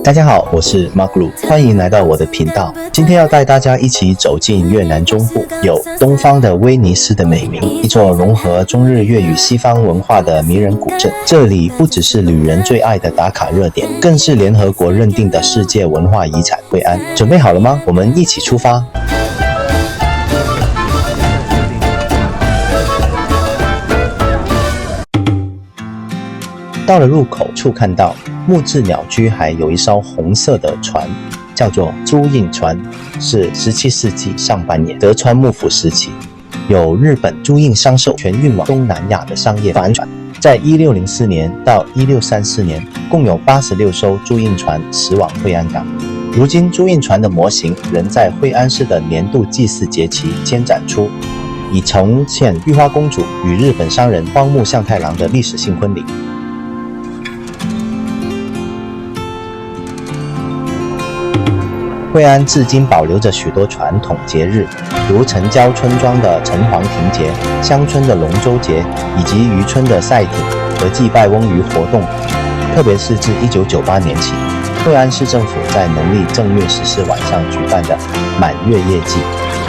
大家好，我是 Mark Lu， 欢迎来到我的频道。今天要带大家一起走进越南中部，有东方的威尼斯的美名，一座融合中日粤语西方文化的迷人古镇。这里不只是旅人最爱的打卡热点，更是联合国认定的世界文化遗产惠安。准备好了吗？我们一起出发。到了入口处，看到木质鸟居，还有一艘红色的船，叫做朱印船，是17世纪上半年德川幕府时期由日本朱印商社全运往东南亚的商业帆船。在1604年到1634年，共有86艘朱印船驶往惠安港。如今朱印船的模型仍在惠安市的年度祭祀节期间展出，以重现玉花公主与日本商人荒木向太郎的历史性婚礼。惠安至今保留着许多传统节日，如城郊村庄的城隍亭节、乡村的龙舟节，以及渔村的赛艇和祭拜翁鱼活动。特别是自1998年起，惠安市政府在农历正月14晚上举办的满月夜祭，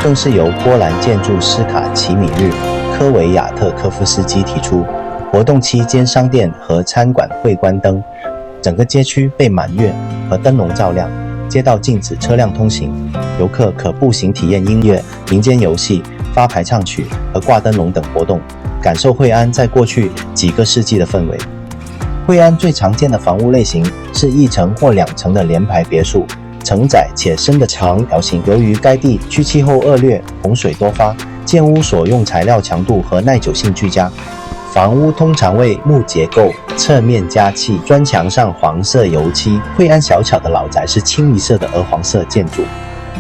更是由波兰建筑师卡奇米日科维亚特科夫斯基提出。活动期间，商店和餐馆会关灯，整个街区被满月和灯笼照亮。街道禁止车辆通行，游客可步行体验音乐、民间游戏、发牌唱曲和挂灯笼等活动，感受惠安在过去几个世纪的氛围。惠安最常见的房屋类型是1层或2层的联排别墅，承载且深的长条形。由于该地区气候恶劣，洪水多发，建屋所用材料强度和耐久性俱佳。房屋通常为木结构，侧面加砌，砖墙上黄色油漆。惠安小巧的老宅是清一色的鹅黄色建筑。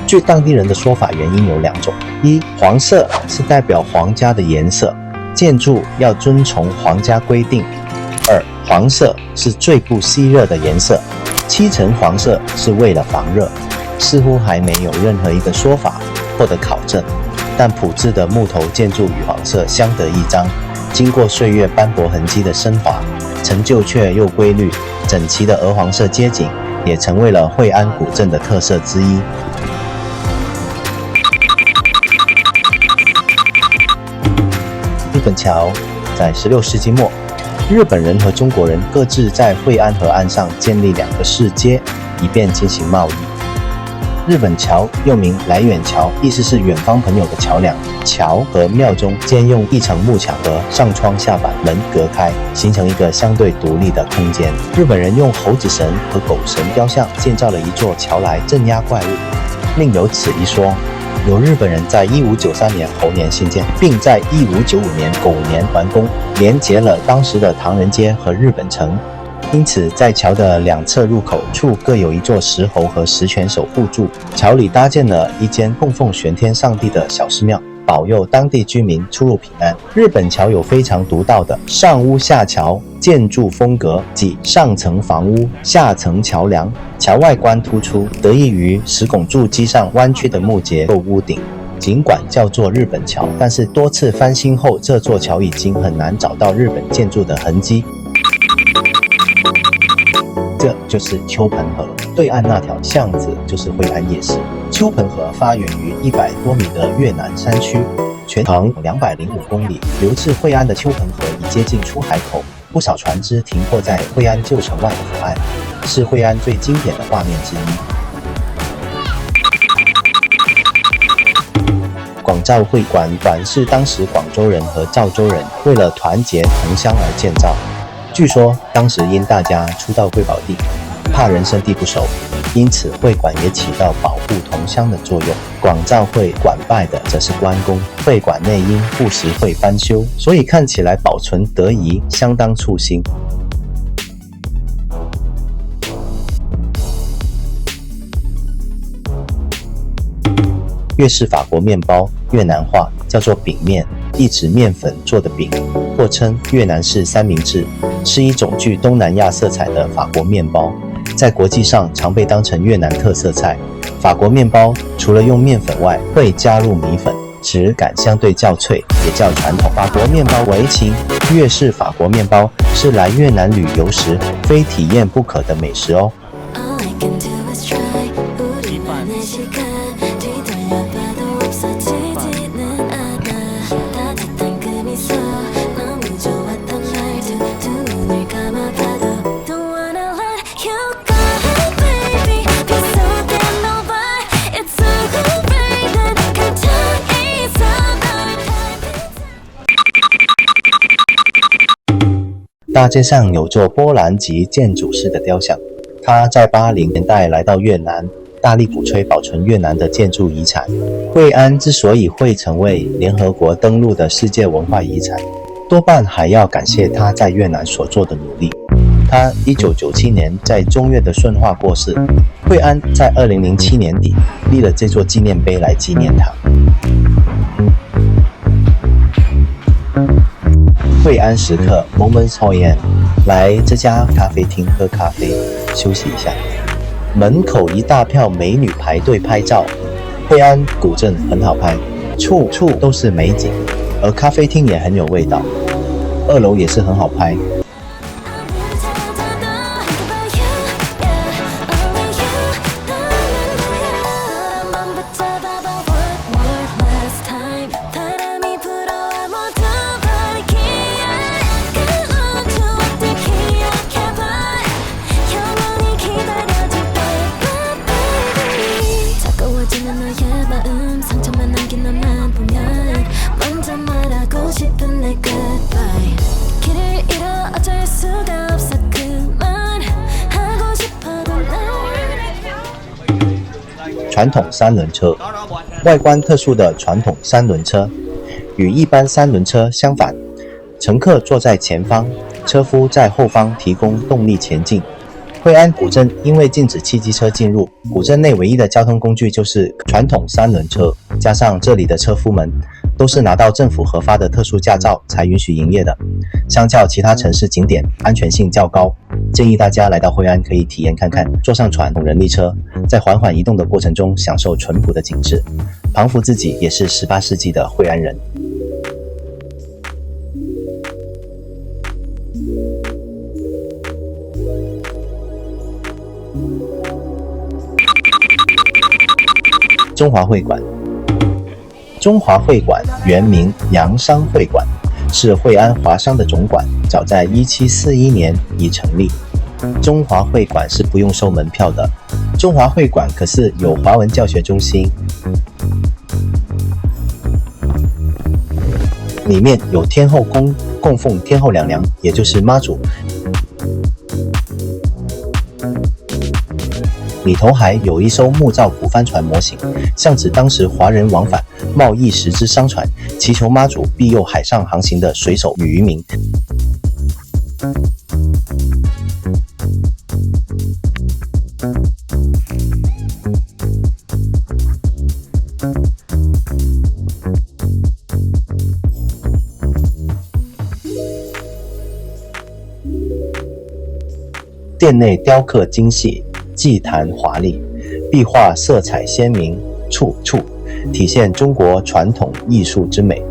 据当地人的说法，原因有2种：一，黄色是代表皇家的颜色，建筑要遵从皇家规定；二，黄色是最不吸热的颜色，7层黄色是为了防热。似乎还没有任何一个说法获得考证，但朴质的木头建筑与黄色相得益彰。经过岁月斑驳痕迹的升华，陈旧却又规律整齐的鹅黄色街景也成为了惠安古镇的特色之一。日本桥在16世纪末，日本人和中国人各自在惠安河岸上建立2个市街，以便进行贸易。日本桥又名来远桥，意思是远方朋友的桥梁。桥和庙中间用一层木墙和上窗下板门隔开，形成一个相对独立的空间。日本人用猴子神和狗神雕像建造了一座桥来镇压怪物，另有此一说。有日本人在1593年猴年兴建，并在1595年狗年完工，连接了当时的唐人街和日本城。因此在桥的2侧入口处各有一座石猴和石拳手护住。桥里搭建了一间供奉玄天上帝的小寺庙，保佑当地居民出入平安。日本桥有非常独到的上屋下桥建筑风格，即上层房屋，下层桥梁，桥外观突出，得益于石拱柱基上弯曲的木结构屋顶。尽管叫做日本桥，但是多次翻新后，这座桥已经很难找到日本建筑的痕迹。这就是丘棚河，对岸那条巷子就是惠安夜市。丘棚河发源于100多米的越南山区，全长205公里，流至惠安的丘棚河已接近出海口，不少船只停泊在惠安旧城外的河岸，是惠安最经典的画面之一。广肇会馆是当时广州人和肇州人为了团结同乡而建造。据说当时因大家初到贵宝地，怕人生地不熟，因此会馆也起到保护同乡的作用。广肇会馆拜的则是关公，会馆内因不时会翻修，所以看起来保存得宜，相当簇新。粤式法国面包，越南话叫做饼面，意指面粉做的饼，或称越南式三明治，是一种具东南亚色彩的法国面包，在国际上常被当成越南特色菜。法国面包除了用面粉外，会加入米粉，质感相对较脆，也较传统。法国面包为情，粤式法国面包是来越南旅游时非体验不可的美食哦。大街上有座波兰籍建筑师的雕像，他在80年代来到越南，大力鼓吹保存越南的建筑遗产。惠安之所以会成为联合国登录的世界文化遗产，多半还要感谢他在越南所做的努力。他1997年在中越的顺化过世，惠安在2007年底立了这座纪念碑来纪念他。惠安时刻 Moments Hoi An， 来这家咖啡厅喝咖啡休息一下，门口一大票美女排队拍照。惠安古镇很好拍，处处都是美景，而咖啡厅也很有味道，2楼也是很好拍。传统三轮车，外观特殊的传统三轮车，与一般三轮车相反，乘客坐在前方，车夫在后方提供动力前进。惠安古镇因为禁止汽机车进入，古镇内唯一的交通工具就是传统三轮车，加上这里的车夫们都是拿到政府核发的特殊驾照才允许营业的，相较其他城市景点安全性较高，建议大家来到惠安可以体验看看，坐上传统人力车，在缓缓移动的过程中享受淳朴的景致，庞福自己也是18世纪的惠安人。中华会馆，中华会馆原名洋商会馆，是惠安华商的总馆，早在1741年已成立。中华会馆是不用收门票的，中华会馆可是有华文教学中心，里面有天后宫供奉天后娘娘，也就是妈祖，里头还有一艘木造古帆船模型，象指当时华人往返贸易时之商船，祈求妈祖庇佑海上航行的水手与渔民。殿内雕刻精细，祭坛华丽，壁画色彩鲜明，处处体现中国传统艺术之美。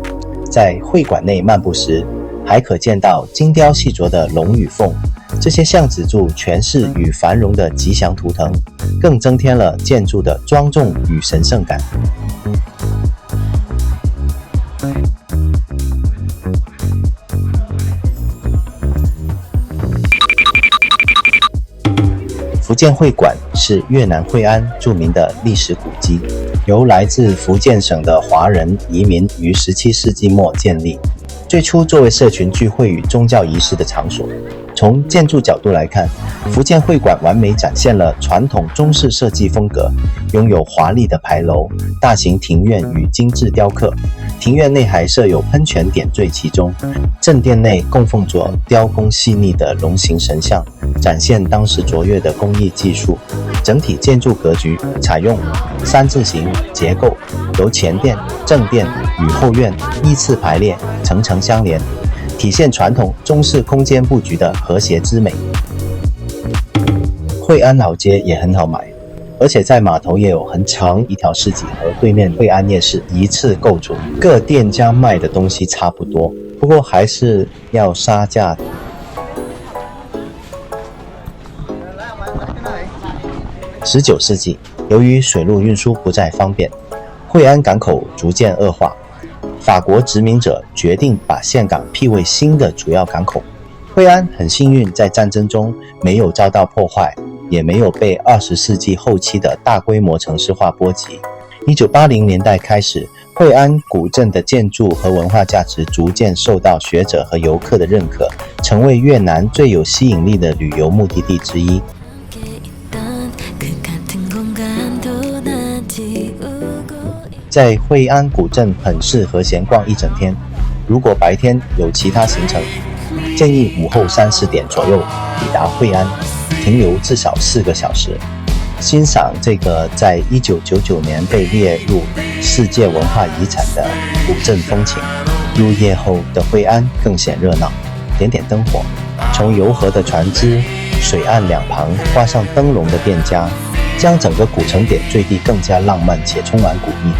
在会馆内漫步时，还可见到精雕细琢的龙与凤，这些象指柱全是与繁荣的吉祥图腾，更增添了建筑的庄重与神圣感。福建会馆是越南惠安著名的历史古迹，由来自福建省的华人移民于17世纪末建立，最初作为社群聚会与宗教仪式的场所。从建筑角度来看，福建会馆完美展现了传统中式设计风格，拥有华丽的牌楼、大型庭院与精致雕刻，庭院内还设有喷泉点缀其中。正殿内供奉着雕工细腻的龙形神像，展现当时卓越的工艺技术。整体建筑格局采用3字形结构，由前殿、正殿与后院依次排列，层层相连，体现传统中式空间布局的和谐之美。惠安老街也很好买，而且在码头也有很长一条市集，和对面惠安夜市一次购足。各店家卖的东西差不多，不过还是要杀价的。19世纪，由于水路运输不再方便，惠安港口逐渐恶化，法国殖民者决定把岘港辟为新的主要港口。惠安很幸运，在战争中没有遭到破坏，也没有被20世纪后期的大规模城市化波及。1980年代开始，惠安古镇的建筑和文化价值逐渐受到学者和游客的认可，成为越南最有吸引力的旅游目的地之一。在惠安古镇很适合闲逛一整天，如果白天有其他行程，建议午后3、4点左右抵达惠安，停留至少4个小时，欣赏这个在1999年被列入世界文化遗产的古镇风情。入夜后的惠安更显热闹，点点灯火，从游河的船只、水岸两旁挂上灯笼的店家，将整个古城点缀地更加浪漫且充满古意。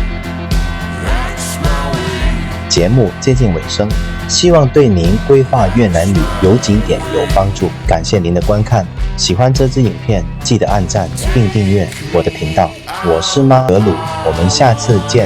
节目接近尾声，希望对您规划越南旅游景点有帮助。感谢您的观看，喜欢这支影片记得按赞并订阅我的频道。我是马格鲁，我们下次见。